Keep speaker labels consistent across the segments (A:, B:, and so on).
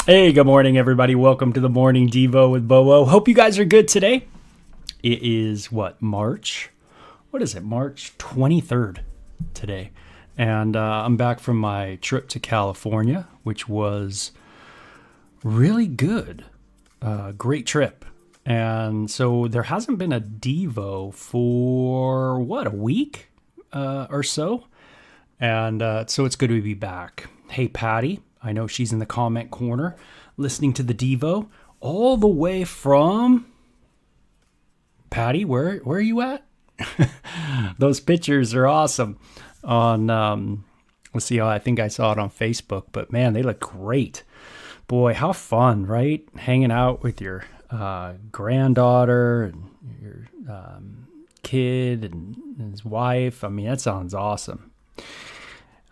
A: Hey, good morning, everybody. Welcome to the Morning Devo with Beau. Hope you guys are good today. It is March? What is it? March 23rd today. And I'm back from my trip to California, which was really good. Great trip. And so there hasn't been a Devo for, a week or so? And so it's good to be back. Hey, Patty. I know she's in the comment corner listening to the Devo all the way from... Patty, where are you at? Those pictures are awesome. Let's see, I think I saw it on Facebook, but man, they look great. Boy, how fun, right? Hanging out with your granddaughter and your kid and his wife. I mean, that sounds awesome.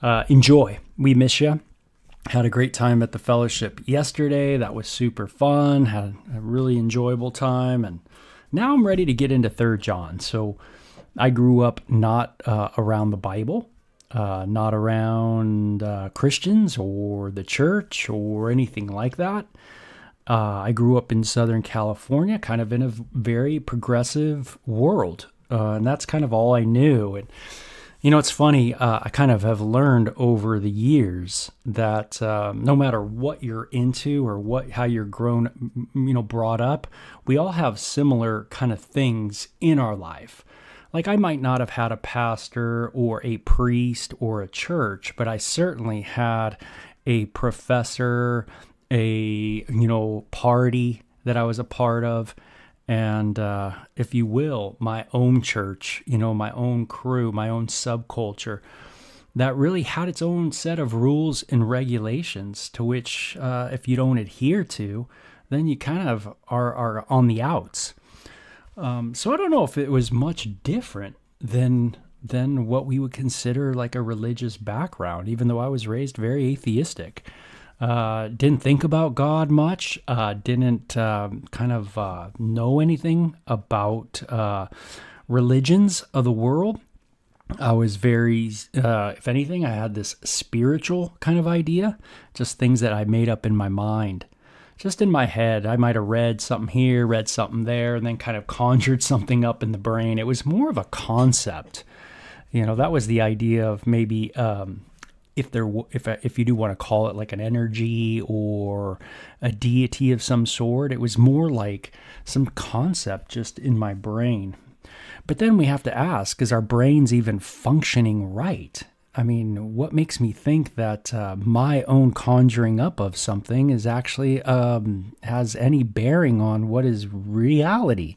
A: Enjoy. We miss you. Had a great time at the fellowship yesterday. That was super fun. Had a really enjoyable time. And now I'm ready to get into 3 John. So I grew up not around the Bible, not around Christians or the church or anything like that. I grew up in Southern California, kind of in a very progressive world. And that's kind of all I knew. And you know, it's funny, I kind of have learned over the years that no matter what you're into or how you're brought up, we all have similar kind of things in our life. Like I might not have had a pastor or a priest or a church, but I certainly had a professor, a, party that I was a part of. And if you will, my own church, my own crew, my own subculture, that really had its own set of rules and regulations to which if you don't adhere to, then you kind of are on the outs. So I don't know if it was much different than what we would consider like a religious background, even though I was raised very atheistic. Didn't think about God much, didn't know anything about religions of the world. I was very, if anything, I had this spiritual kind of idea, just things that I made up in my mind, just in my head. I might have read something here, read something there, and then kind of conjured something up in the brain. It was more of a concept. That was the idea of maybe... If you do want to call it like an energy or a deity of some sort, it was more like some concept just in my brain. But then we have to ask, is our brains even functioning right? I mean, what makes me think that my own conjuring up of something is actually has any bearing on what is reality?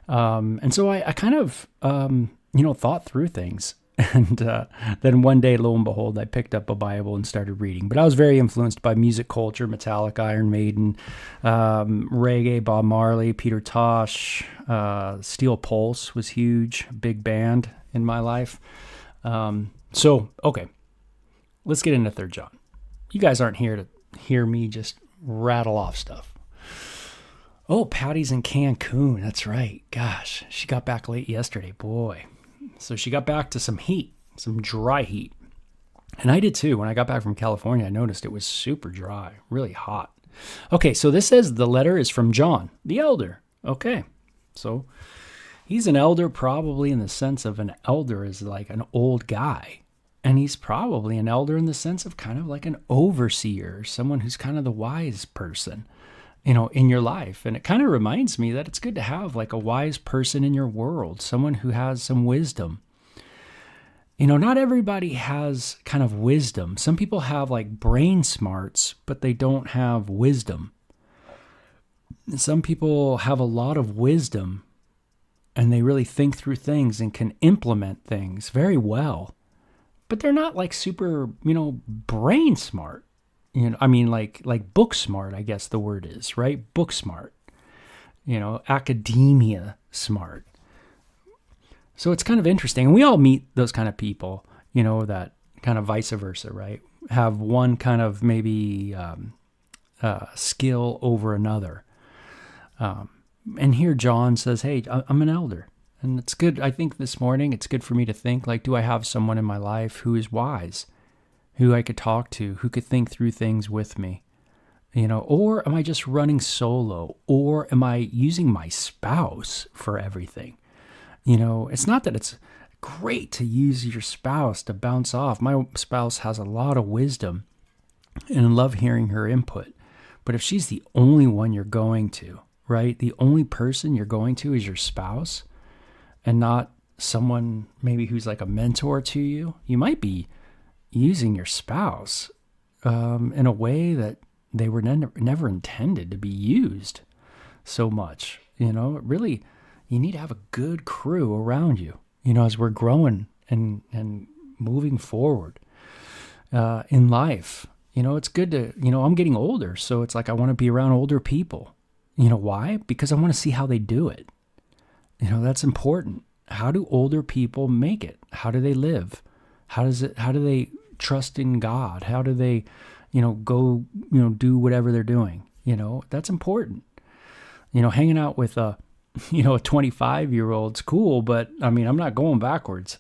A: And so I kind of, thought through things. And then one day, lo and behold, I picked up a Bible and started reading. But I was very influenced by music culture, Metallica, Iron Maiden, reggae, Bob Marley, Peter Tosh, Steel Pulse was huge, big band in my life. Okay, let's get into 3 John. You guys aren't here to hear me just rattle off stuff. Oh, Patty's in Cancun. That's right. Gosh, she got back late yesterday. Boy. So she got back to some heat, some dry heat. And I did too. When I got back from California, I noticed it was super dry, really hot. Okay, so this says the letter is from John, the elder. Okay, so he's an elder probably in the sense of an elder is like an old guy. And he's probably an elder in the sense of kind of like an overseer, someone who's kind of the wise person, in your life. And it kind of reminds me that it's good to have like a wise person in your world, someone who has some wisdom. Not everybody has kind of wisdom. Some people have like brain smarts, but they don't have wisdom. Some people have a lot of wisdom and they really think through things and can implement things very well, but they're not like super, brain smart. Like book smart, I guess the word is, right? Book smart, academia smart. So it's kind of interesting. And we all meet those kind of people, that kind of vice versa, right? Have one kind of maybe skill over another. And here John says, hey, I'm an elder. And it's good. I think this morning it's good for me to think, like, do I have someone in my life who is wise, who I could talk to, who could think through things with me? Or am I just running solo? Or am I using my spouse for everything? It's not that it's great to use your spouse to bounce off. My spouse has a lot of wisdom and I love hearing her input. But if she's the only one you're going to, right? The only person you're going to is your spouse and not someone maybe who's like a mentor to you. You might be using your spouse in a way that they were never intended to be used so much. Really, you need to have a good crew around you, as we're growing and moving forward in life. It's good to, I'm getting older, so it's like I want to be around older people. Why? Because I want to see how they do it. That's important. How do older people make it? How do they live? How do they trust in God? How do they, go, do whatever they're doing? That's important. Hanging out with a 25-year-old's cool, but I mean, I'm not going backwards.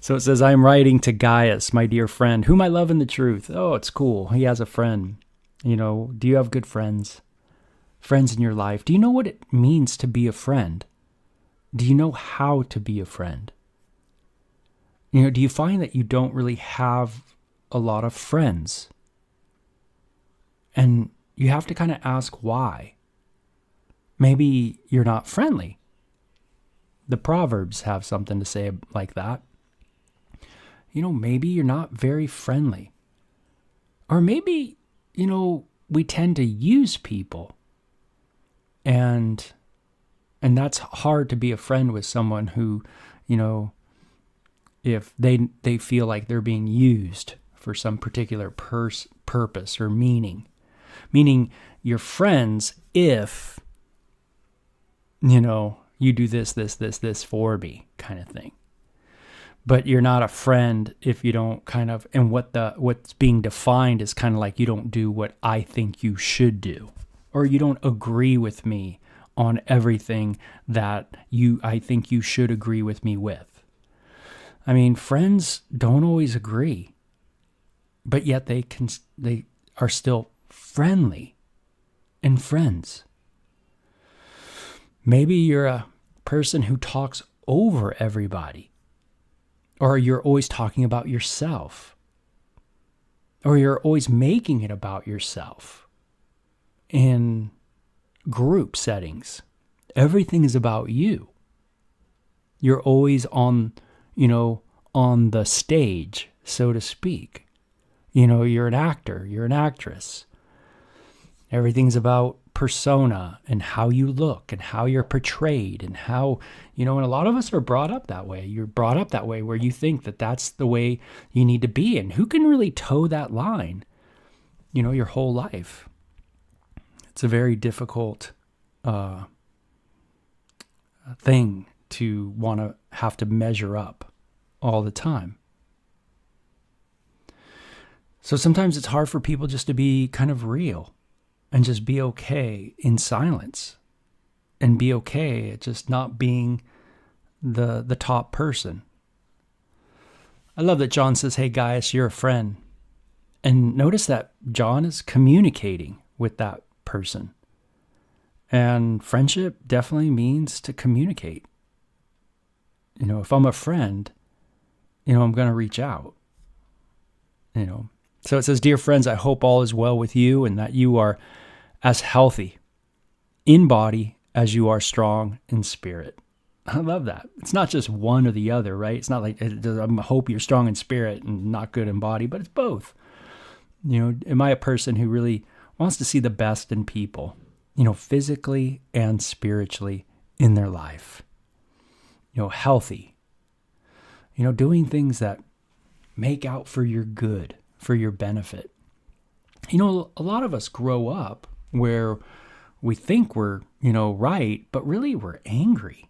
A: So it says, I am writing to Gaius, my dear friend, whom I love in the truth. Oh, it's cool. He has a friend. Do you have good friends? Friends in your life. Do you know what it means to be a friend? Do you know how to be a friend? Do you find that you don't really have a lot of friends? And you have to kind of ask why. Maybe you're not friendly. The Proverbs have something to say like that. Maybe you're not very friendly. Or maybe, we tend to use people. And that's hard to be a friend with someone who, if they feel like they're being used for some particular purpose or meaning. Meaning you're friends if, you do this for me kind of thing. But you're not a friend if you don't kind of, and what's being defined is kind of like you don't do what I think you should do. Or you don't agree with me on everything that I think you should agree with me with. I mean, friends don't always agree, but yet they are still friendly and friends. Maybe you're a person who talks over everybody, or you're always talking about yourself, or you're always making it about yourself. In group settings, everything is about you. You're always on the stage, so to speak. You're an actor, you're an actress. Everything's about persona and how you look and how you're portrayed and how, and a lot of us are brought up that way. You're brought up that way where you think that that's the way you need to be. And who can really toe that line, your whole life? It's a very difficult thing to want to have to measure up all the time. So sometimes it's hard for people just to be kind of real and just be okay in silence and be okay at just not being the top person. I love that John says, hey, Gaius, you're a friend. And notice that John is communicating with that person. And friendship definitely means to communicate. If I'm a friend, I'm going to reach out. So it says, dear friends, I hope all is well with you and that you are as healthy in body as you are strong in spirit. I love that. It's not just one or the other, right? It's not like, I hope you're strong in spirit and not good in body, but it's both. Am I a person who really wants to see the best in people, physically and spiritually in their life? Healthy, doing things that make out for your good, for your benefit. A lot of us grow up where we think we're, right, but really we're angry.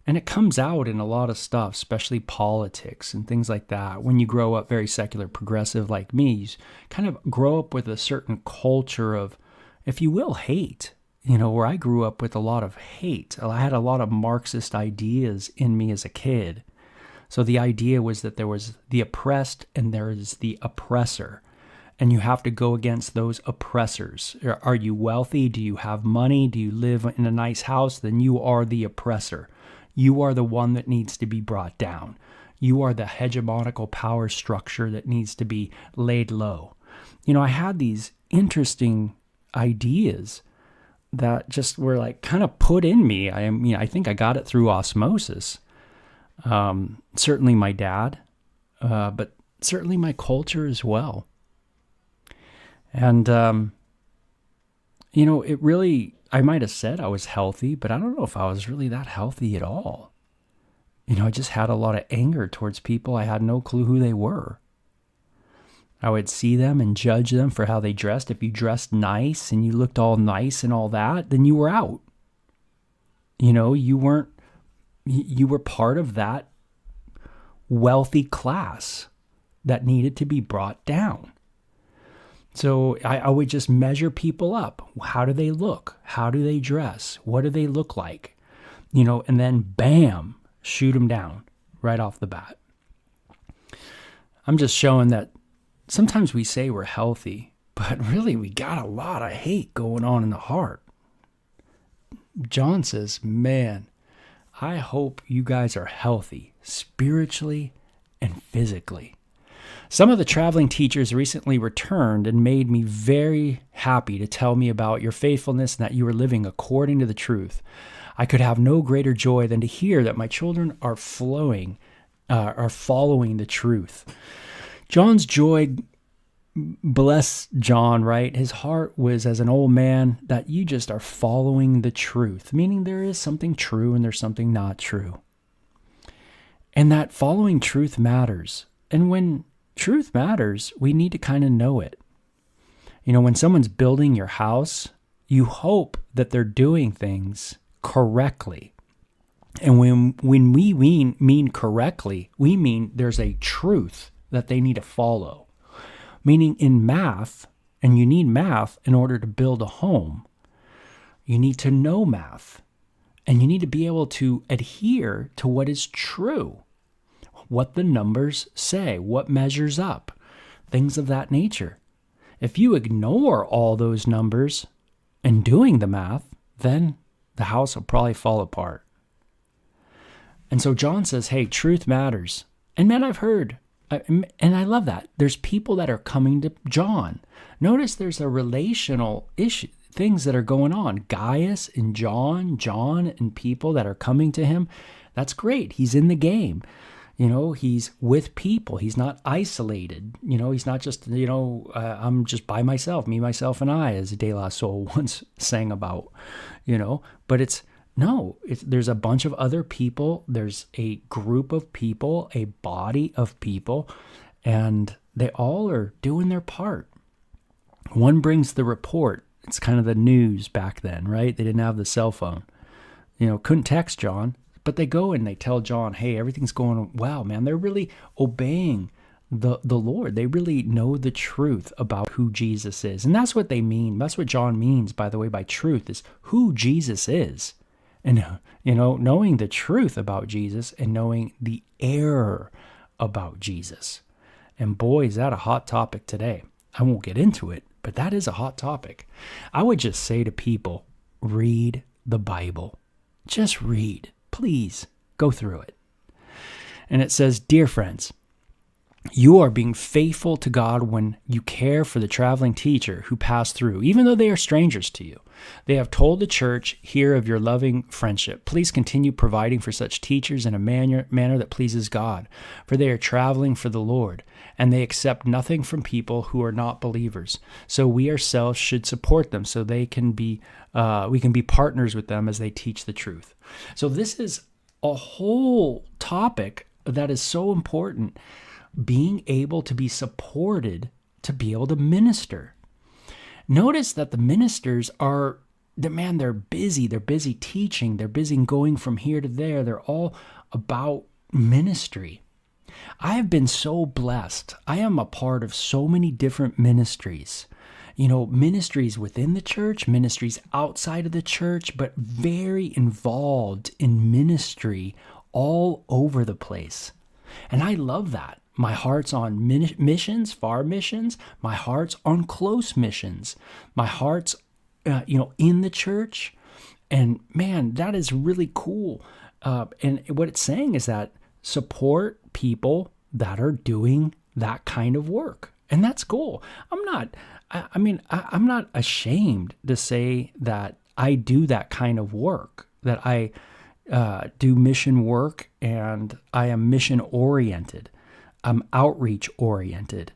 A: And it comes out in a lot of stuff, especially politics and things like that. When you grow up very secular, progressive like me, you kind of grow up with a certain culture of, if you will, hate. Where I grew up with a lot of hate. I had a lot of Marxist ideas in me as a kid. So the idea was that there was the oppressed and there is the oppressor. and you have to go against those oppressors. Are you wealthy? Do you have money? Do you live in a nice house? Then you are the oppressor. You are the one that needs to be brought down. You are the hegemonical power structure that needs to be laid low. I had these interesting ideas that just were like kind of put in me. I think I got it through osmosis. Certainly my dad, but certainly my culture as well. And, it really, I might have said I was healthy, but I don't know if I was really that healthy at all. I just had a lot of anger towards people. I had no clue who they were. I would see them and judge them for how they dressed. If you dressed nice and you looked all nice and all that, then you were out. You were part of that wealthy class that needed to be brought down. So I would just measure people up. How do they look? How do they dress? What do they look like? And then bam, shoot them down right off the bat. I'm just showing that sometimes we say we're healthy, but really we got a lot of hate going on in the heart. John says, man, I hope you guys are healthy spiritually and physically. Some of the traveling teachers recently returned and made me very happy to tell me about your faithfulness and that you are living according to the truth. I could have no greater joy than to hear that my children are following the truth. John's joy, bless John, right? His heart was as an old man that you just are following the truth, meaning there is something true and there's something not true. And that following truth matters. And when truth matters, we need to kind of know it. When someone's building your house, you hope that they're doing things correctly. And when we mean correctly, we mean there's a truth that they need to follow. Meaning in math, and you need math in order to build a home, you need to know math. And you need to be able to adhere to what is true. What the numbers say, what measures up, things of that nature. If you ignore all those numbers and doing the math, then the house will probably fall apart. And so John says, hey, truth matters. And man, I've heard, and I love that. There's people that are coming to John. Notice there's a relational issue, things that are going on. Gaius and John and people that are coming to him. That's great. He's in the game. He's with people. He's not isolated. He's not just, I'm just by myself, me, myself, and I, as De La Soul once sang about, but there's a bunch of other people. There's a group of people, a body of people, and they all are doing their part. One brings the report. It's kind of the news back then, right? They didn't have the cell phone, couldn't text John. But they go and they tell John, hey, everything's going well, man. They're really obeying the Lord. They really know the truth about who Jesus is. And that's what they mean. That's what John means, by the way, by truth, is who Jesus is. And, knowing the truth about Jesus and knowing the error about Jesus. And boy, is that a hot topic today. I won't get into it, but that is a hot topic. I would just say to people, read the Bible. Just read. Please go through it. And it says, dear friends, you are being faithful to God when you care for the traveling teacher who passed through, even though they are strangers to you. They have told the church here of your loving friendship. Please continue providing for such teachers in a manner that pleases God, for they are traveling for the Lord, and they accept nothing from people who are not believers. So we ourselves should support them so we can be partners with them as they teach the truth. So this is a whole topic that is so important. Being able to be supported to be able to minister. Notice that the ministers they're busy. They're busy teaching. They're busy going from here to there. They're all about ministry. I have been so blessed. I am a part of so many different ministries. Ministries within the church, ministries outside of the church, but very involved in ministry all over the place. And I love that. My heart's on missions, far missions. My heart's on close missions. My heart's, in the church. And man, that is really cool. And what it's saying is that support people that are doing that kind of work. And that's cool. I'm not ashamed to say that I do that kind of work, that I do mission work, and I am mission oriented. I'm outreach oriented.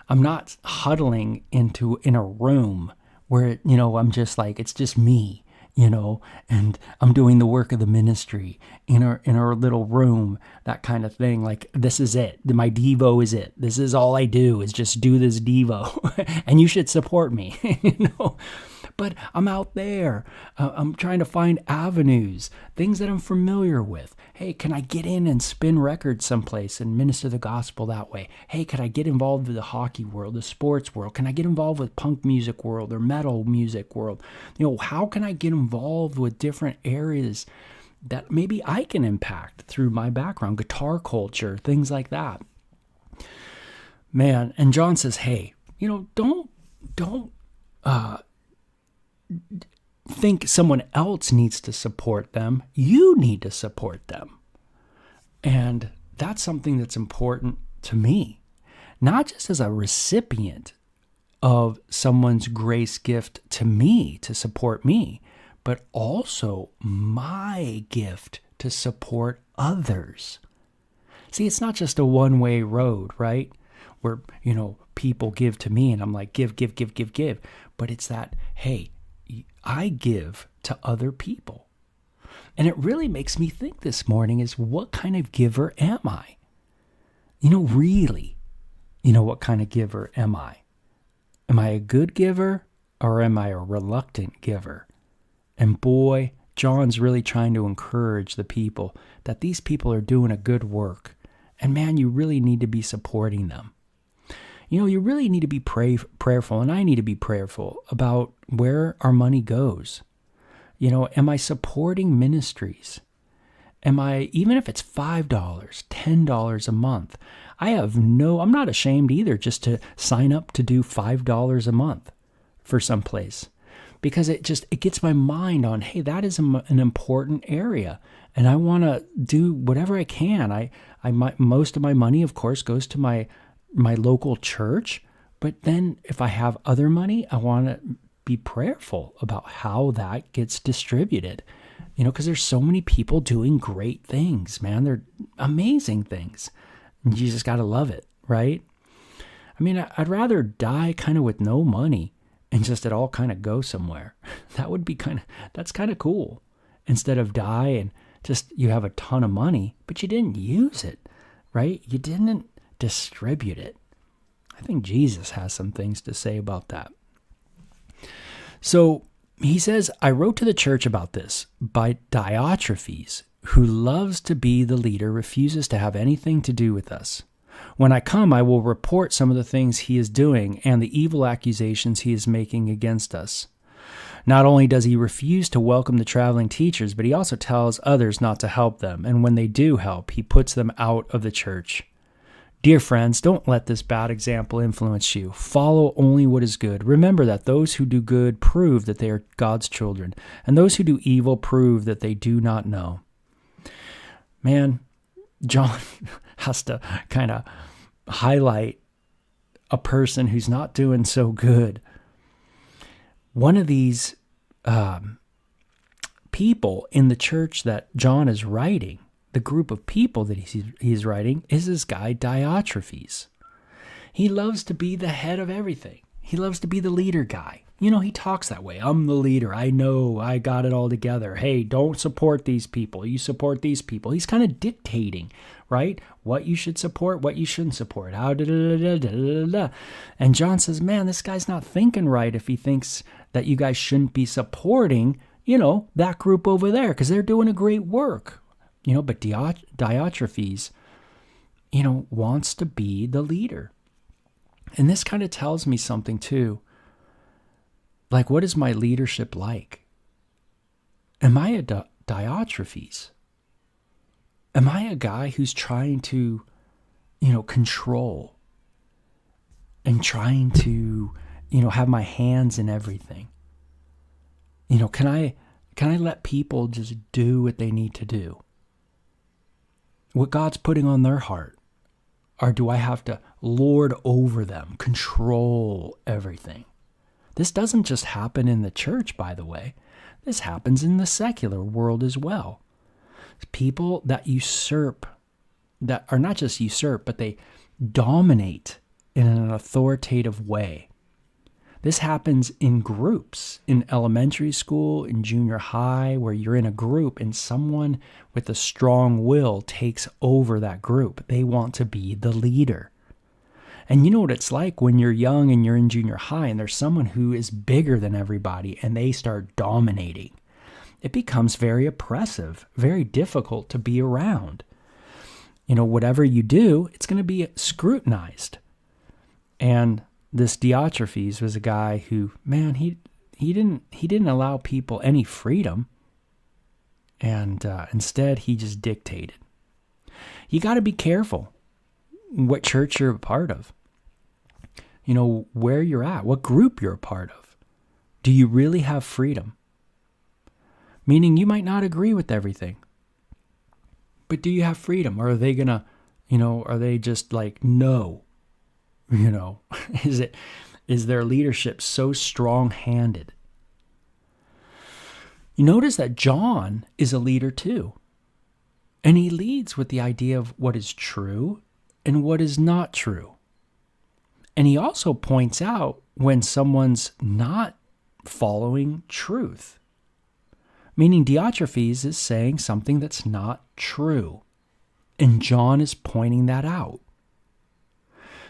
A: I'm not huddling in a room where, I'm just like, it's just me, and I'm doing the work of the ministry in our little room, that kind of thing. Like, this is it. My Devo is it. This is all I do, is just do this Devo and you should support me, But I'm out there. I'm trying to find avenues, things that I'm familiar with. Hey, can I get in and spin records someplace and minister the gospel that way? Hey, could I get involved with the hockey world, the sports world? Can I get involved with punk music world or metal music world? How can I get involved with different areas that maybe I can impact through my background, guitar culture, things like that? Man, and John says, hey, don't think someone else needs to support them. You need to support them. And that's something that's important to me, not just as a recipient of someone's grace gift to me to support me, but also my gift to support others. See, it's not just a one-way road, right? Where, people give to me and I'm like, give. But it's that, hey, I give to other people. And it really makes me think this morning is, what kind of giver am I? Really, what kind of giver am I? Am I a good giver or am I a reluctant giver? And boy, John's really trying to encourage the people that these people are doing a good work. And man, you really need to be supporting them. You really need to be prayerful, and I need to be prayerful about where our money goes. Am I supporting ministries? Am I, even if it's $5, $10 a month, I'm not ashamed either just to sign up to do $5 a month for someplace, because it gets my mind on, hey, that is an important area, and I want to do whatever I can. Most of my money, of course, goes to my local church, but then if I have other money, I want to be prayerful about how that gets distributed, because there's so many people doing great things, man. They're amazing things. And you just got to love it, right? I'd rather die kind of with no money and just it all kind of go somewhere. That's kind of cool. Instead of die and just you have a ton of money, but you didn't use it, right? You didn't distribute it. I think Jesus has some things to say about that. So he says, I wrote to the church about this, but Diotrephes, who loves to be the leader, refuses to have anything to do with us. When I come, I will report some of the things he is doing and the evil accusations he is making against us. Not only does he refuse to welcome the traveling teachers, but he also tells others not to help them, and when they do help, he puts them out of the church. Dear friends, don't let this bad example influence you. Follow only what is good. Remember that those who do good prove that they are God's children, and those who do evil prove that they do not know. Man, John has to kind of highlight a person who's not doing so good. One of these people in the church that John is writing, the group of people that he's writing, is this guy Diotrephes. He loves to be the head of everything. He loves to be the leader guy. He talks that way. I'm the leader. I know. I got it all together. Hey, don't support these people. You support these people. He's kind of dictating, right? What you should support, what you shouldn't support. How And John says, man, this guy's not thinking right if he thinks that you guys shouldn't be supporting, that group over there, because they're doing a great work. But Diotrephes, wants to be the leader. And this kind of tells me something too. Like, what is my leadership like? Am I a Diotrephes? Am I a guy who's trying to, control and trying to, have my hands in everything. Can I let people just do what they need to do? What God's putting on their heart? Or do I have to lord over them, control everything? This doesn't just happen in the church, by the way. This happens in the secular world as well. People that usurp, that are not just usurp, but they dominate in an authoritative way. This happens in groups, in elementary school, in junior high, where you're in a group and someone with a strong will takes over that group. They want to be the leader. And you know what it's like when you're young and you're in junior high and there's someone who is bigger than everybody and they start dominating. It becomes very oppressive, very difficult to be around. Whatever you do, it's going to be scrutinized. And this Diotrephes was a guy who, man, he didn't allow people any freedom, and instead he just dictated. You got to be careful what church you're a part of. Where you're at, what group you're a part of. Do you really have freedom? Meaning you might not agree with everything, but do you have freedom? Or are they gonna, are they just like, no? Is their leadership so strong-handed? You notice that John is a leader too. And he leads with the idea of what is true and what is not true. And he also points out when someone's not following truth. Meaning Diotrephes is saying something that's not true. And John is pointing that out.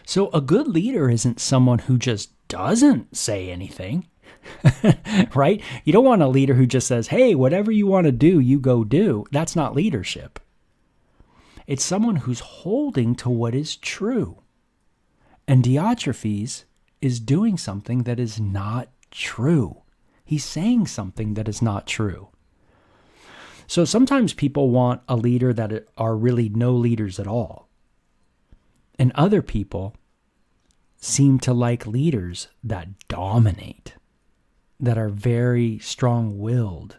A: So a good leader isn't someone who just doesn't say anything, right? You don't want a leader who just says, hey, whatever you want to do, you go do. That's not leadership. It's someone who's holding to what is true. And Diotrephes is doing something that is not true. He's saying something that is not true. So sometimes people want a leader that are really no leaders at all. And other people seem to like leaders that dominate, that are very strong-willed,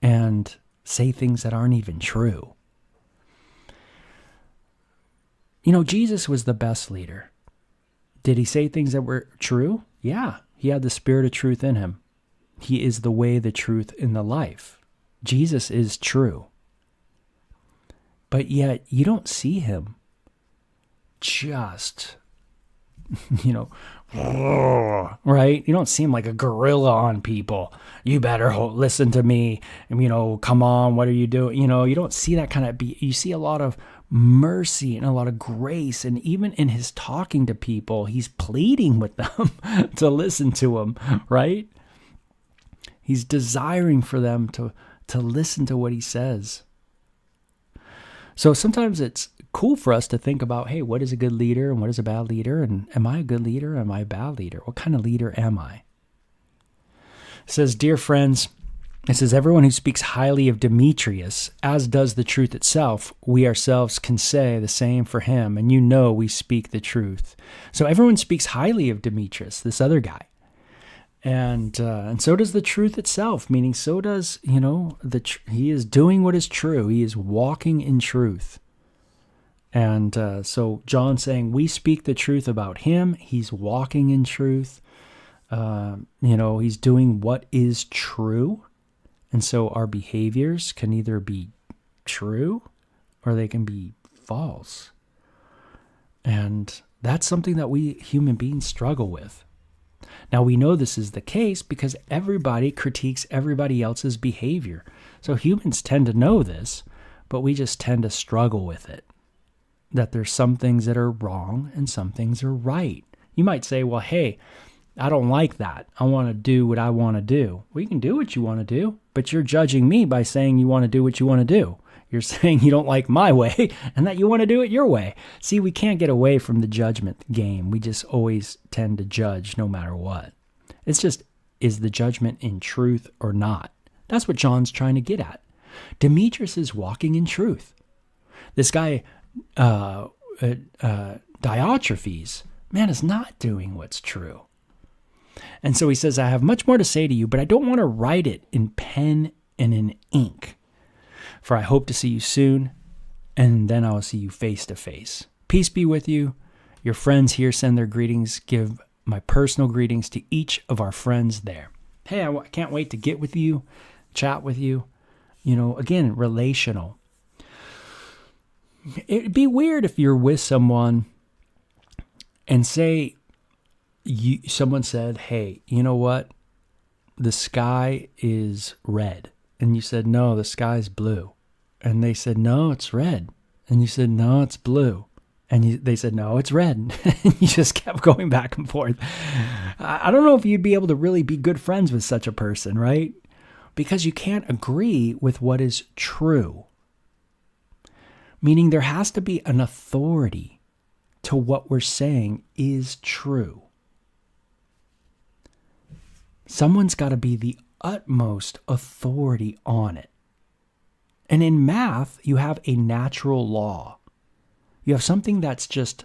A: and say things that aren't even true. Jesus was the best leader. Did he say things that were true? Yeah, he had the spirit of truth in him. He is the way, the truth, and the life. Jesus is true. But yet, you don't see him just, right? You don't see him like a gorilla on people. You better listen to me. Come on, what are you doing? You don't see that kind of you see a lot of mercy and a lot of grace. And even in his talking to people, he's pleading with them to listen to him, right? He's desiring for them to listen to what he says. So sometimes it's cool for us to think about, hey, what is a good leader and what is a bad leader? And am I a good leader? Am I a bad leader? What kind of leader am I? It says, dear friends, it says, everyone who speaks highly of Demetrius, as does the truth itself, we ourselves can say the same for him, and we speak the truth. So everyone speaks highly of Demetrius, this other guy. And so does the truth itself, meaning so does, he is doing what is true. He is walking in truth. And so John's saying, we speak the truth about him. He's walking in truth. He's doing what is true. And so our behaviors can either be true or they can be false. And that's something that we human beings struggle with. Now, we know this is the case because everybody critiques everybody else's behavior. So humans tend to know this, but we just tend to struggle with it. That there's some things that are wrong and some things are right. You might say, well, hey, I don't like that. I want to do what I want to do. Well, you can do what you want to do, but you're judging me by saying you want to do what you want to do. You're saying you don't like my way and that you want to do it your way. See, we can't get away from the judgment game. We just always tend to judge no matter what. It's just, is the judgment in truth or not? That's what John's trying to get at. Demetrius is walking in truth. This guy, Diotrephes, man, is not doing what's true. And so he says, I have much more to say to you, but I don't want to write it in pen and in ink. For I hope to see you soon, and then I will see you face to face. Peace be with you. Your friends here send their greetings. Give my personal greetings to each of our friends there. Hey, I can't wait to get with you, chat with you. Again, relational. It'd be weird if you're with someone and say, someone said, hey, you know what? The sky is red. And you said, no, the sky's blue. And they said, no, it's red. And you said, no, it's blue. And they said, no, it's red. And you just kept going back and forth. I don't know if you'd be able to really be good friends with such a person, right? Because you can't agree with what is true. Meaning there has to be an authority to what we're saying is true. Someone's got to be the utmost authority on it. And in math, you have a natural law. You have something that's just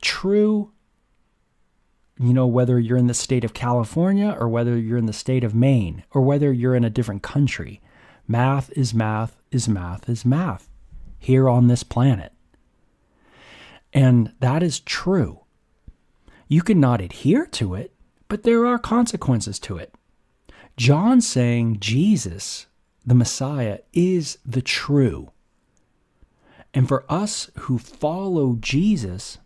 A: true, whether you're in the state of California or whether you're in the state of Maine or whether you're in a different country. Math is math is math is math here on this planet. And that is true. You cannot adhere to it, but there are consequences to it. John saying Jesus, the Messiah, is the true. And for us who follow Jesus,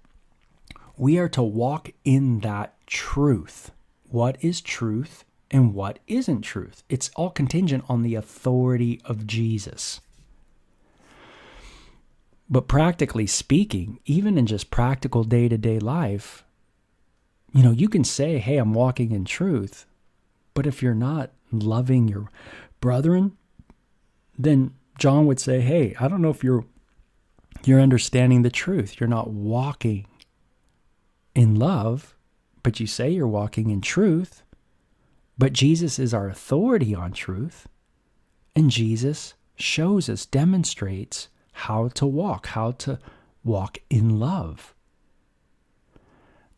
A: we are to walk in that truth. What is truth and what isn't truth? It's all contingent on the authority of Jesus. But practically speaking, even in just practical day-to-day life, you can say, hey, I'm walking in truth. But if you're not loving your brethren, then John would say, hey, I don't know if you're understanding the truth. You're not walking in love, but you say you're walking in truth. But Jesus is our authority on truth. And Jesus shows us, demonstrates how to walk in love.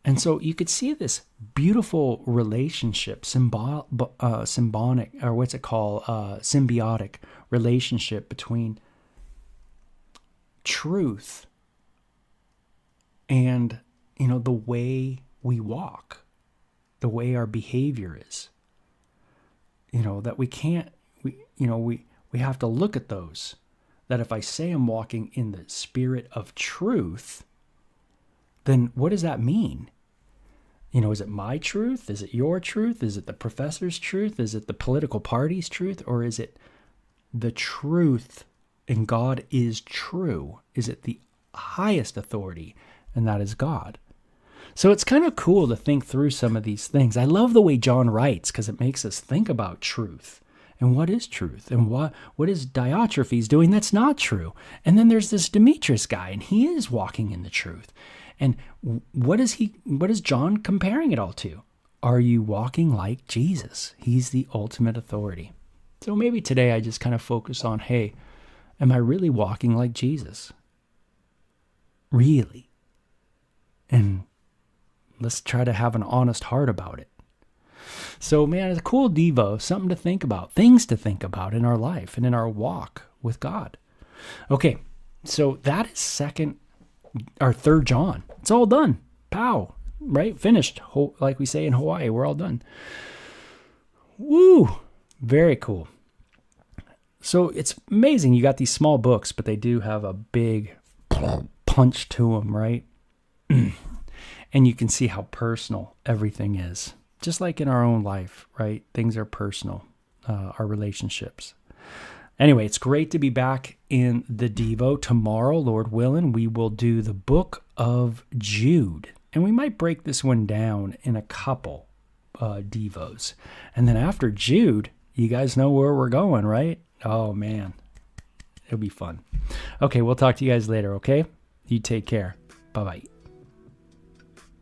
A: And so you could see this beautiful relationship, symbiotic relationship between truth and, the way we walk, the way our behavior is. That we can't, we have to look at those. That if I say I'm walking in the spirit of truth, then what does that mean? Is it my truth? Is it your truth? Is it the professor's truth? Is it the political party's truth? Or is it the truth and God is true? Is it the highest authority and that is God? So it's kind of cool to think through some of these things. I love the way John writes because it makes us think about truth. And what is truth? And what is Diotrephes doing that's not true? And then there's this Demetrius guy, and he is walking in the truth. And what is John comparing it all to? Are you walking like Jesus? He's the ultimate authority. So maybe today I just kind of focus on, hey, am I really walking like Jesus? Really? And let's try to have an honest heart about it. So, man, it's a cool Devo, something to think about, things to think about in our life and in our walk with God. Okay, so that is third John. It's all done. Pow, right? Finished. Like we say in Hawaii, we're all done. Woo, very cool. So it's amazing. You got these small books, but they do have a big punch to them, right? And you can see how personal everything is. Just like in our own life, right? Things are personal, our relationships. Anyway, it's great to be back in the Devo. Tomorrow, Lord willing, we will do the book of Jude. And we might break this one down in a couple Devos. And then after Jude, you guys know where we're going, right? Oh, man. It'll be fun. Okay, we'll talk to you guys later, okay? You take care. Bye-bye.